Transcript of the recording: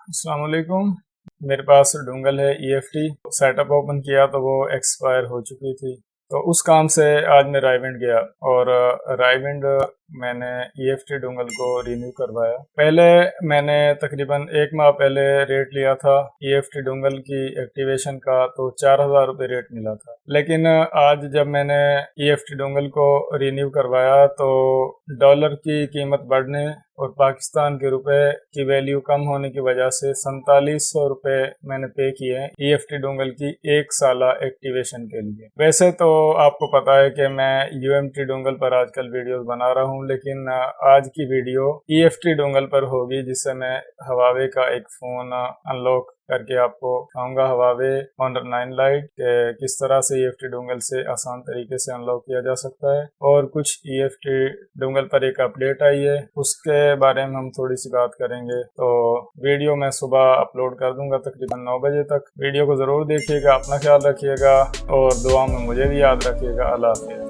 अस्सलाम वालेकुम। मेरे पास डोंगल है EFT। सेटअप ओपन किया तो वो एक्सपायर हो चुकी थी, तो उस काम से आज मैं रायविंड गया और रायविंड मैंने EFT डोंगल को रिन्यू करवाया। पहले मैंने तकरीबन 1 माह पहले रेट लिया था EFT डोंगल की एक्टिवेशन का, तो 4,000 रुपये रेट मिला था। लेकिन आज जब मैंने EFT डोंगल को रिन्यू करवाया तो डॉलर की कीमत बढ़ने और पाकिस्तान के रुपए की वैल्यू कम होने की वजह से 4700 रुपये मैंने पे किए हैं EFT डोंगल की 1 साला एक्टिवेशन के लिए। वैसे तो आपको पता है कि मैं UMT डोंगल पर आजकल वीडियोस बना रहा हूं, लेकिन आज की वीडियो EFT डोंगल पर होगी, जिससे मैं हवावे का एक फ़ोन अनलॉक करके आपको दिखाऊंगा। हवावे Honor 9 Lite के किस तरह से EFT डोंगल से आसान तरीके से अनलॉक किया जा सकता है, और कुछ EFT डोंगल पर एक अपडेट आई है, उसके बारे में हम थोड़ी सी बात करेंगे। तो वीडियो मैं सुबह अपलोड कर दूंगा तकरीबन 9 बजे तक। वीडियो को ज़रूर देखिएगा, अपना ख्याल रखिएगा और दुआ में मुझे भी याद रखिएगा। अल्लाह हाफ़िज़।